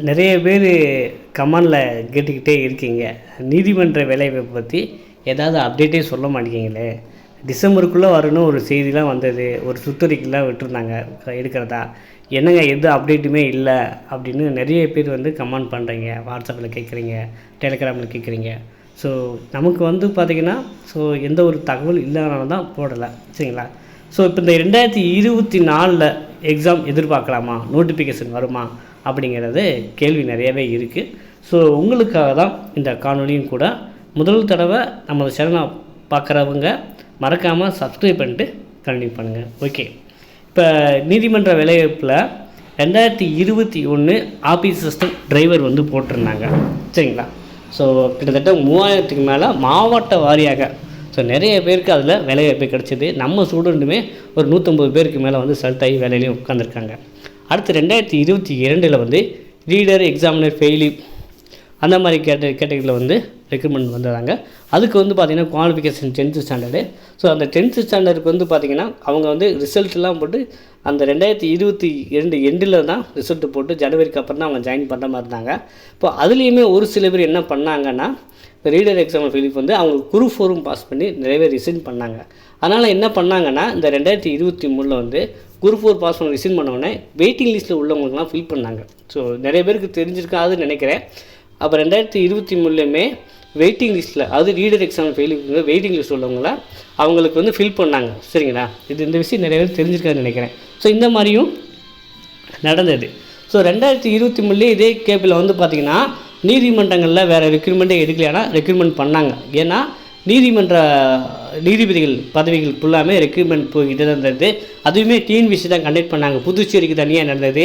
நிறைய பேர் கமெண்டில் கேட்டுக்கிட்டே இருக்கீங்க, நீதிமன்ற வேலைவாய்ப்பை பற்றி ஏதாவது அப்டேட்டே சொல்ல மாட்டேங்கிங்களே. டிசம்பருக்குள்ளே வரணும் ஒரு செய்திலாம் வந்தது, ஒரு சுற்றறிக்கைலாம் விட்டுருந்தாங்க எடுக்கிறதா, என்னங்க எது அப்டேட்டுமே இல்லை அப்படின்னு நிறைய பேர் வந்து கமெண்ட் பண்ணுறீங்க, வாட்ஸ்அப்பில் கேட்குறீங்க, டெலிகிராமில் கேட்குறீங்க. ஸோ நமக்கு வந்து பார்த்திங்கன்னா எந்த ஒரு தகவல் இல்லாதனால தான் போடலை, சரிங்களா. ஸோ இப்போ இந்த 2024 எக்ஸாம் எதிர்பார்க்கலாமா, நோட்டிஃபிகேஷன் வருமா அப்படிங்கிறது கேள்வி நிறையவே இருக்குது. ஸோ உங்களுக்காக தான் இந்த காணொலியும் கூட. முதல் தடவை நம்ம சேனலை பார்க்குறவங்க மறக்காமல் சப்ஸ்கிரைப் பண்ணிட்டு கண்டினியூ பண்ணுங்கள். ஓகே, இப்போ நீதிமன்ற வேலைவாய்ப்பில் 2021 ஆஃபீஸ் சிஸ்டம் டிரைவர் வந்து போட்டிருந்தாங்க, சரிங்களா. ஸோ கிட்டத்தட்ட 3000க்கு மேலே மாவட்ட வாரியாக நிறைய பேருக்கு அதில் வேலைவாய்ப்பு கிடச்சிது. நம்ம ஸ்டூடெண்ட்டுமே ஒரு 150 பேருக்கு மேலே வந்து செலக்ட் ஆகி வேலையிலையும் உட்காந்துருக்காங்க. அடுத்து 2022 வந்து ரீடர், எக்ஸாமினர், ஃபெயிலி அந்த மாதிரி கேட்டகரியில் வந்து ரெக்ரூட்மெண்ட் வந்ததாங்க. அதுக்கு வந்து பார்த்திங்கன்னா குவாலிஃபிகேஷன் 10th ஸ்டாண்டர்டு. ஸோ அந்த 10th ஸ்டாண்டர்டுக்கு வந்து பார்த்திங்கன்னா அவங்க வந்து ரிசல்ட்லாம் போட்டு அந்த 2022 எண்டில் தான் ரிசல்ட்டு போட்டு ஜனவரிக்கு அப்புறம் தான் அவங்க ஜாயின் பண்ணுற மாதிரி இருந்தாங்க. இப்போ அதுலேயுமே ஒரு சில பேர் என்ன பண்ணாங்கன்னா, ரீடர் எக்ஸாம் ஃபிலிப் வந்து அவங்க குரூப் 4 பாஸ் பண்ணி நிறைய பேர் ரிசைன் பண்ணாங்க. அதனால் என்ன பண்ணாங்கன்னா, இந்த 2023 வந்து குரூப் 4 பாஸ் பண்ணி ரிசைன் பண்ணோடனே வெயிட்டிங் லிஸ்ட்டில் உள்ளவங்களுக்குலாம் ஃபில் பண்ணாங்க. ஸோ நிறைய பேருக்கு தெரிஞ்சிருக்காதுன்னு நினைக்கிறேன். அப்போ 2023 வெயிட்டிங் லிஸ்ட்டில், அது ரீடர் எக்ஸாம் ஃபெயிலுக்கு வெயிட்டிங் லிஸ்ட் உள்ளவங்கள அவங்களுக்கு வந்து ஃபில் பண்ணாங்க, சரிங்களா. இந்த விஷயம் நிறைய பேர் தெரிஞ்சிருக்காதுன்னு நினைக்கிறேன். ஸோ இந்த மாதிரியும் நடந்தது. ஸோ 2023 இதே கேப்பில் வந்து பார்த்திங்கன்னா நீதிமன்றங்களில் வேறு ரெக்ரூட்மெண்ட்டே எடுக்கலையானா ரெக்ரூட்மெண்ட் பண்ணாங்க. ஏன்னா நீதிபதிகள் பதவிகள் ஃபுல்லாமே ரெக்ரூட்மெண்ட் போய்கிட்டு தான் இருந்தது. அதுவுமே டிஎன்பிசி தான் கண்டக்ட் பண்ணாங்க. புதுச்சேரிக்கு தனியாக நடந்தது.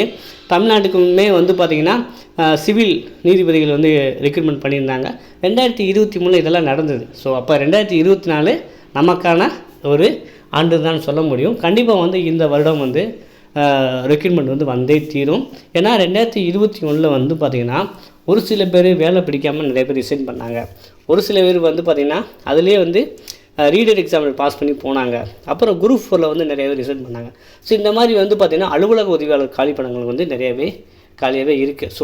தமிழ்நாட்டுக்குமே வந்து பார்த்திங்கன்னா சிவில் நீதிபதிகள் வந்து ரெக்ரூட்மெண்ட் பண்ணியிருந்தாங்க. 2023 இதெல்லாம் நடந்தது. ஸோ அப்போ 2024 நமக்கான ஒரு ஆண்டு தான் சொல்ல முடியும். கண்டிப்பாக வந்து இந்த வருடம் வந்து ரெக்ரூட்மெண்ட் வந்து வந்தே தீரும். ஏன்னா 2021 வந்து பார்த்திங்கன்னா ஒரு சில பேர் வேலை பிடிக்காமல் நிறைய பேர் ரிசைன் பண்ணாங்க. ஒரு சில பேர் வந்து பார்த்திங்கன்னா அதிலே வந்து ரீடர் எக்ஸாமில் பாஸ் பண்ணி போனாங்க. அப்புறம் குரூப் 4 வந்து நிறைய பேர் ரிசைன் பண்ணாங்க. ஸோ இந்த மாதிரி வந்து பார்த்திங்கன்னா அலுவலக உதவியாளர் காலிப்படங்கள் வந்து நிறையவே காலியாகவே இருக்குது. ஸோ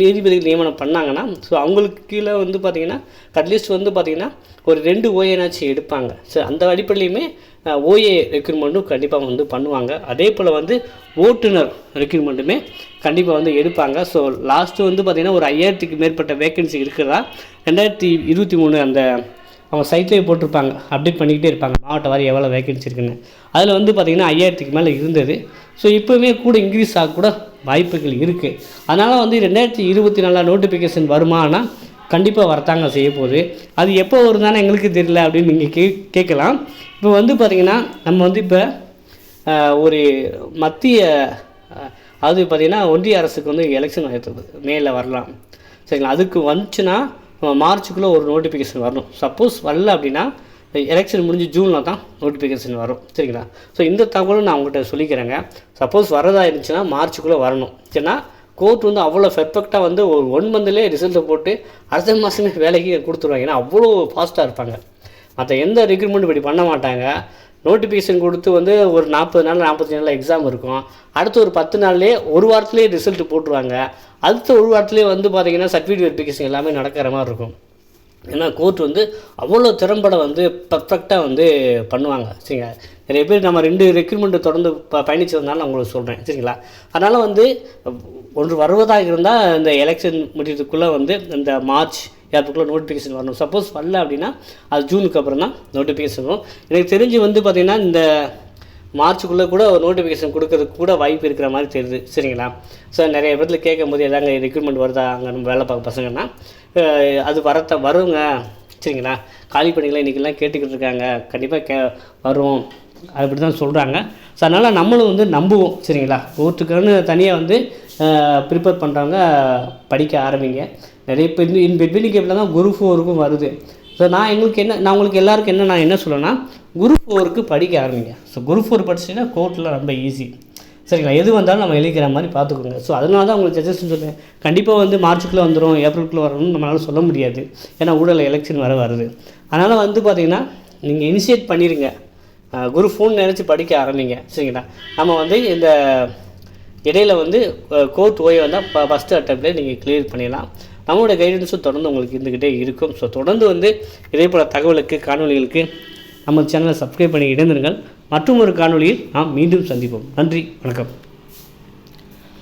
நீதிபதிகள் நியமனம் பண்ணாங்கன்னா ஸோ அவங்களுக்கு கீழே வந்து பார்த்திங்கன்னா அட்லீஸ்ட் வந்து பார்த்திங்கன்னா ஒரு 2 ஓஏனாச்சும் எடுப்பாங்க. ஸோ அந்த அடிப்படையிலுமே ஓஏ ரெக்ரூட்மெண்ட்டும் கண்டிப்பாக வந்து பண்ணுவாங்க. அதே போல் வந்து ஓட்டுநர் ரெக்ரூட்மெண்ட்டுமே கண்டிப்பாக வந்து எடுப்பாங்க. ஸோ லாஸ்ட்டு வந்து பார்த்திங்கன்னா ஒரு 5000க்கு மேற்பட்ட வேக்கன்சி இருக்கிறதா 2023 அந்த அவங்க சைட்லேயே போட்டிருப்பாங்க, அப்டேட் பண்ணிக்கிட்டே இருப்பாங்க மாவட்ட வாரி எவ்வளோ வேக்கன்சி இருக்குன்னு. அதில் வந்து பார்த்திங்கன்னா 5000க்கு மேலே இருந்தது. ஸோ இப்போவுமே கூட இன்க்ரீஸ் ஆகக்கூட வாய்ப்புகள் இருக்குது. அதனால் வந்து 2024 நோட்டிஃபிகேஷன் வருமானா கண்டிப்பாக வரத்தாங்க செய்ய போகுது. அது எப்போ வருதானே எங்களுக்கு தெரியல அப்படின்னு நீங்கள் கேட்கலாம். இப்போ வந்து பார்த்திங்கன்னா நம்ம வந்து இப்போ ஒரு மத்திய அது பார்த்திங்கன்னா ஒன்றிய அரசுக்கு வந்து எலெக்ஷன் ஆகிடுறது, மேலே வரலாம், சரிங்களா. அதுக்கு வந்துச்சுன்னா மார்ச்சுக்குள்ளே ஒரு நோட்டிஃபிகேஷன் வரணும். சப்போஸ் வரல அப்படின்னா எலெக்ஷன் முடிஞ்சு ஜூனில் தான் நோட்டிஃபிகேஷன் வரும், சரிங்களா. ஸோ இந்த தகவலும் நான் உங்கள்கிட்ட சொல்லிக்கிறேங்க. சப்போஸ் வரதா இருந்துச்சுன்னா மார்ச்சுக்குள்ளே வரணும். ஏன்னா கோர்ட் வந்து அவ்வளோ பெர்ஃபெக்டாக வந்து ஒரு 1 மந்த்லேயே ரிசல்ட்டை போட்டு அடுத்த மாதமே வேலைக்கு கொடுத்துருவாங்க. ஏன்னா அவ்வளோ ஃபாஸ்ட்டாக இருப்பாங்க. மற்ற எந்த ரெக்ரூட்மெண்ட் இப்படி பண்ண மாட்டாங்க. நோட்டிஃபிகேஷன் கொடுத்து வந்து ஒரு 40 நாள் 45 நாளில் எக்ஸாம் இருக்கும். அடுத்து ஒரு 10 நாள்லேயே ஒரு வாரத்துலேயே ரிசல்ட் போட்டுருவாங்க. அடுத்த ஒரு வாரத்துலேயே வந்து பார்த்திங்கன்னா சர்டிஃபிகேட் வெரிஃபிகேஷன் எல்லாமே நடக்கிற மாதிரி இருக்கும். ஏன்னா கோர்ட் வந்து அவ்வளோ திறம்பட வந்து பர்ஃபெக்டாக வந்து பண்ணுவாங்க, சரிங்களா. நிறைய பேர் நம்ம 2 ரெக்ரூட்மெண்ட்டு தொடர்ந்து பயணிச்சு வந்தாலும் நான் உங்களுக்கு சொல்கிறேன், சரிங்களா. அதனால் வந்து ஒன்று வருவதாக இருந்தால் இந்த எலெக்ஷன் முடிகிறதுக்குள்ளே வந்து இந்த மார்ச் ஏப்ரலுக்குள்ளே நோட்டிஃபிகேஷன் வரணும். சப்போஸ் வரல அப்படின்னா அது ஜூனுக்கு அப்புறம் தான் நோட்டிஃபிகேஷன் வரும். எனக்கு தெரிஞ்சு வந்து பார்த்திங்கன்னா இந்த மார்ச்சுக்குள்ளே கூட ஒரு நோட்டிஃபிகேஷன் கொடுக்கறதுக்கு கூட வாய்ப்பு இருக்கிற மாதிரி தெரியுது, சரிங்களா. ஸோ நிறைய இடத்துல கேட்கும் போது எதாங்க ரெக்ரூட்மெண்ட் வருதா அங்கே நம்ம வேலை பார்க்க பசங்கன்னா அது வருங்க, சரிங்களா. காலி பணிகளை இன்றைக்கெல்லாம் கேட்டுக்கிட்டு இருக்காங்க, கண்டிப்பாக வரும் அப்படி தான் சொல்கிறாங்க. ஸோ அதனால் நம்மளும் வந்து நம்புவோம், சரிங்களா. கோர்ட்டுக்குன்னு தனியாக வந்து ப்ரிப்பேர் பண்ணுறவங்க படிக்க ஆரம்பிங்க. நிறைய பேர் இன் பிட்வீன் கேப்பில் தான் குரூப் 4க்கும் வருது. ஸோ நான் உங்களுக்கு எல்லாருக்கும் நான் என்ன சொல்லுவேன்னா, குரூப் 4க்கு படிக்க ஆரம்பிங்க. ஸோ குரூப் 4 படிச்சிங்கன்னா கோர்ட்டில் ரொம்ப ஈஸி, சரிங்களா. எது வந்தாலும் நம்ம எழுதிக்கிற மாதிரி பார்த்துக்கோங்க. ஸோ அதனால தான் உங்களுக்கு சஜஷன் சொல்லுவேன். கண்டிப்பாக வந்து மார்ச்சுக்குள்ளே வந்துடும், ஏப்ரலுக்குள்ளே வரணும்னு நம்மளால சொல்ல முடியாது. ஏன்னா ஊழல் எலெக்ஷன் வருது. அதனால் வந்து பார்த்திங்கன்னா நீங்கள் இனிஷியேட் பண்ணிடுங்க, குரூப் 4 நினச்சி படிக்க ஆரம்பிங்க, சரிங்களா. நம்ம வந்து இந்த இடையில வந்து கோர்ட் ஓய்வு வந்தால் ஃபஸ்ட்டு அட்டம்ப்ட்லேயே நீங்கள் கிளியர் பண்ணிடலாம். நம்மளோட கைடன்ஸும் தொடர்ந்து உங்களுக்கு இருந்துக்கிட்டே இருக்கும். ஸோ தொடர்ந்து வந்து இதே போல் தகவலுக்கு காணொலிகளுக்கு நம்ம சேனலை சப்ஸ்கிரைப் பண்ணி இணைந்திருங்கள். மற்றும் ஒரு காணொலியில் நாம் மீண்டும் சந்திப்போம். நன்றி, வணக்கம்.